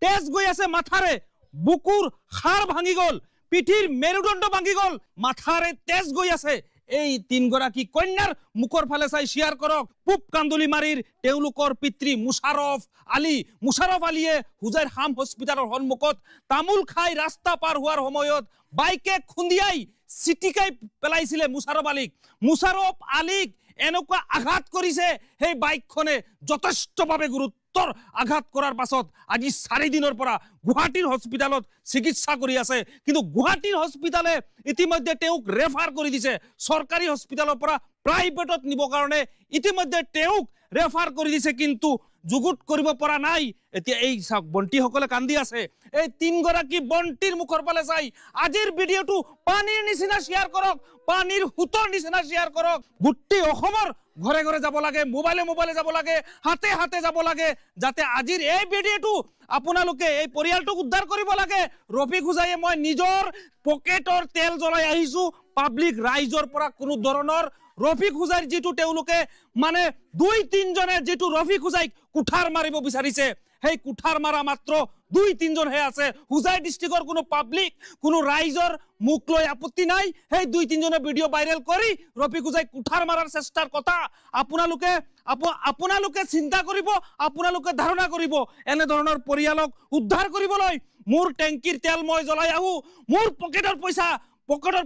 তেজ গৈ আছে মাথাৰে বুকুৰ হাড় ভাঙি গল পিঠিৰ মেৰুদণ্ড ভাঙি গল মাথাৰে তেজ গৈ আছে এই তিনগৰাকী কন্যাৰ মুখৰ ফালে চাই শেয়াৰ কৰক পুপ কান্দুলি মাৰিৰ তেওঁলোকৰ পিতৃ মুশাৰফ আলীয়ে হুজাইৰ হাম হস্পিটালৰ সন্মুখত তামোল খাই ৰাস্তা পাৰ হোৱাৰ সময়ত বাইকে খুন্দিয়াই চিটিকাই পেলাইছিলে মুশাৰফ আলীক এনেকুৱা আঘাত কৰিছে সেই বাইকখনে যথেষ্টভাৱে গুৰুত্বৰ আঘাত কৰাৰ পাছত আজি 4 দিনৰ পৰা গুৱাহাটীৰ হস্পিটালত চিকিৎসা কৰি আছে কিন্তু গুৱাহাটীৰ হস্পিটালে ইতিমধ্যে তেওঁক ৰেফাৰ কৰি দিছে চৰকাৰী হস্পিটালৰ পৰা প্ৰাইভেটত নিব কাৰণে ইতিমধ্যে তেওঁক ৰেফাৰ কৰি দিছে কিন্তু যুগুত কৰিব পৰা নাই এতিয়া এই বন্টি সকলে কান্দি আছে এই তিনগৰাকী বন্টিৰ মুখৰ ফালে চাই আজিৰ ভিডিঅটো পানীৰ নিচিনা শেয়াৰ কৰক পানীৰ হুতৰ নিচিনা শেয়াৰ কৰক গুটি অসমৰ ঘৰে ঘৰে যাব লাগে মোবাইলে যাব লাগে হাতে হাতে যাব লাগে যাতে আজিৰ এই ভিডিঅটো আপোনালোকে এই পৰিয়ালটোক উদ্ধাৰ কৰিব লাগে ৰফিক হুজাইয়ে মই নিজৰ পকেটৰ তেল জ্বলাই আহিছো পাব্লিক ৰাইজৰ পৰা কোনো ধৰণৰ ৰফিক হুজাইৰ যেটো তেওঁলোকে মানে 2-3 জনে যেটো ৰফিক হুজাইক কুঠাৰ মাৰিব বিচাৰিছে সেই কুঠাৰ মাৰা মাত্ৰ 2-3 জন হে আছে হুজাই ডিস্ট্ৰিক্টৰ কোনো পাব্লিক কোনো ৰাইজৰ মুখ লৈ আপত্তি নাই সেই 2-3 জনে ভিডিও ভাইৰাল কৰি ৰফিক হুজাই কুঠাৰ মাৰাৰ চেষ্টাৰ কথা আপোনালোকে চিন্তা কৰিব আপোনালোকে ধাৰণা কৰিব এনে ধৰণৰ পৰিয়ালক উদ্ধাৰ কৰিবলৈ মোৰ টেংকিৰ তেল মই জ্বলাই আহু মোৰ পকেটৰ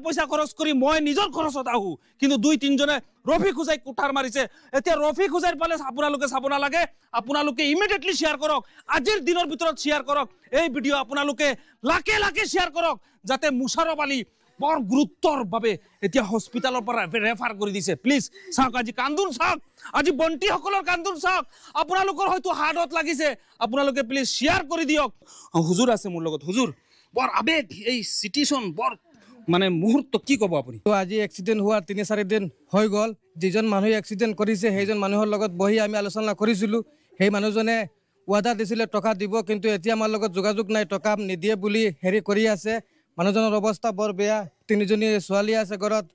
পইচা খৰচ কৰি মই নিজৰ খৰচত আহু কিন্তু 2-3 জনে ৰফিক হুজাই কুঠাৰ মাৰিছে এতিয়া ৰফিক হুজাইৰ পালে আপোনালোকে চাব নালাগে আপোনালোকে ইমিডিয়েটলি শেয়াৰ কৰক আজিৰ দিনৰ ভিতৰত শেয়াৰ কৰক এই ভিডিও আপোনালোকে লাকে শেয়াৰ কৰক যাতে মুশাৰফ আলী বৰ গুৰুত্বৰ বাবে এতিয়া হস্পিটালৰ পৰা ৰেফাৰ কৰি দিছে প্লিজ চাওক আজি কান্দুন চাওক আজি বন্টি সকলৰ কান্দুন চাওক আপোনালোকৰ হয়তো হাৰ্টত লাগিছে আপোনালোকে প্লিজ শেয়াৰ কৰি দিয়ক হুজুৰ আছে মোৰ লগত হুজুৰ বৰ আবেগ এই সিচুৱেচন বৰ মানে মুহূৰ্ত কি কব আপুনি তো আজি এক্সিডেন্ট হোৱা 3-4 দিন হৈ গল যিজন মানুহ এক্সিডেন্ট কৰিছে সেইজন মানুহৰ লগত বহি আমি আলোচনা কৰিছিলো সেই মানুহজনে ওয়াদা দিছিলে টকা দিব কিন্তু এতিয়া আমাৰ লগত যোগাযোগ নাই টকা নিদিয়ে বুলি হেৰি কৰি আছে মানুহজনৰ অৱস্থা বৰ বেয়া 3জনী ছোৱালী আছে ঘৰত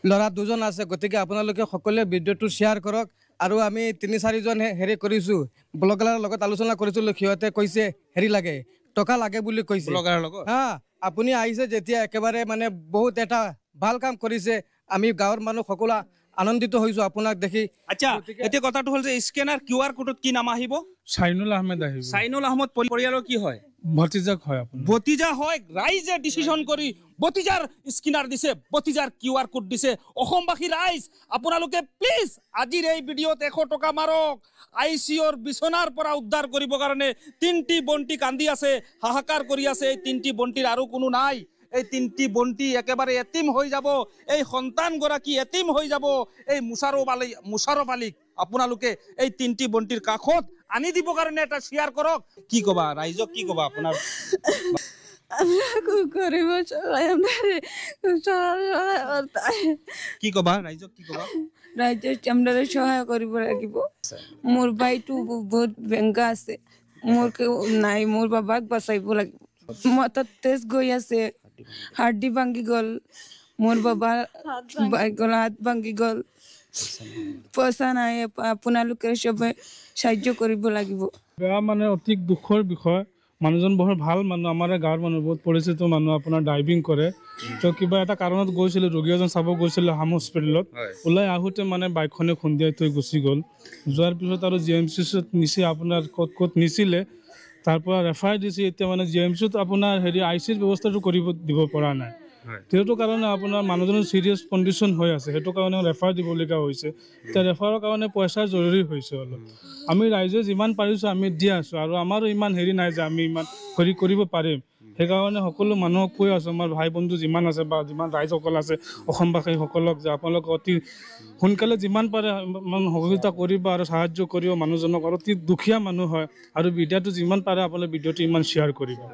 লৰা 2জন আছে গতিকে আপোনালোকে সকলোৱে ভিডিওটো শেয়াৰ কৰক আৰু আমি 3-4 জন হেৰি কৰিছো ব্লগাৰৰ লগত আলোচনা কৰিছিলো সিহঁতে কৈছে হেৰি লাগে টকা লাগে বুলি কৈছে ব্লগাৰৰ লগত হা আপুনি আহিছে যেতিয়া একেবাৰে মানে বহুত এটা ভাল কাম কৰিছে আমি গাঁৱৰ মানুহ সকলো আনন্দিত হৈছো আপোনাক দেখি আচ্ছা এতিয়া কথাটো হল যে স্ক্যানাৰ কিউআৰ কোডত কি নাম আহিব সাইনুল আহমেদ আহিব সাইনুল আহমেদ পৰিয়ালৰ কি হয় ভতিজাক হয় আপুনি ভতিজা হয় ৰাইজে ডিসিশন কৰি ভতিজাৰ স্ক্যানাৰ দিছে ভতিজাৰ কিউআৰ কোড দিছে অসমবাসী ৰাইজ আপোনালোকে প্লিজ আজিৰ এই ভিডিওত 100 টকা মাৰক আইসিওৰ বিছনাৰ পৰা উদ্ধাৰ কৰিব কাৰণে 3টি বন্টি কান্দি আছে হাহাকাৰ কৰি আছে এই 3টি বন্টিৰ আৰু কোনো নাই এই 3টি বন্টি একেবাৰে এতিম হৈ যাব এই সন্তান গৰাকী এতিম হৈ যাব এই মুশাৰফ আলীক আপোনালোকে এই 3টি বন্টিৰ কাখত আনি দিব কাৰণে এটা শেয়াৰ কৰক কি কবা ৰাইজক কি কবা আপোনাৰ কি কবা ৰাইজক কি কবা ৰাইজৰ চামডাৰে সহায় কৰিব লাগিব মোৰ ভাইটো বহুত বেংগা আছে মোৰ নাই মোৰ বাবাক বাঁচাইব লাগিব মাথাত তেজ গৈ আছে হাড়ি ভাঙি গল মোৰ বাবা হাত ভাঙি গল পইচা নাই আপোনালোকে সবে সাহায্য কৰিব লাগিব বেয়া মানে অতি দুখৰ বিষয় মানুহজন বহুত ভাল মানুহ আমাৰ গাঁৱৰ মানুহ বহুত পৰিচিত মানুহ আপোনাৰ ড্ৰাইভিং কৰে তো কিবা এটা কাৰণত গৈছিল ৰোগী এজন চাব গৈছিল হাম হস্পিটেলত ওলাই আহোঁতে মানে বাইকখনে খুন্দিয়াই থৈ গুচি গ'ল যোৱাৰ পিছত আৰু জিএমচিত নিছে আপোনাৰ ক'ত নিছিলে তাৰ পৰা ৰেফাৰ দিছে এতিয়া মানে জিএমচিত আপোনাৰ হেৰি আইচিৰ ব্যৱস্থাটো কৰিব দিব পৰা নাই সেইটো কাৰণে আপোনাৰ মানুহজনৰ সিৰিয়াছ কণ্ডিশ্যন হৈ আছে সেইটো কাৰণে ৰেফাৰ দিবলগীয়া হৈছে এতিয়া ৰেফাৰৰ কাৰণে পইচাৰ জৰুৰী হৈছে অলপ আমি ৰাইজে যিমান পাৰিছোঁ আমি দি আছোঁ আৰু আমাৰো ইমান হেৰি নাই যে আমি ইমান কৰিব পাৰিম সেইকাৰণে সকলো মানুহক কৈ আছোঁ আমাৰ ভাই বন্ধু যিমান আছে বা যিমান ৰাইজসকল আছে অসমবাসীসকলক যে আপোনালোকে অতি সোনকালে যিমান পাৰে ইমান সহযোগিতা কৰিব আৰু সাহায্য কৰিব মানুহজনক আৰু অতি দুখীয়া মানুহ হয় আৰু ভিডিঅ'টো যিমান পাৰে আপোনালোকে ভিডিঅ'টো ইমান শ্বেয়াৰ কৰিব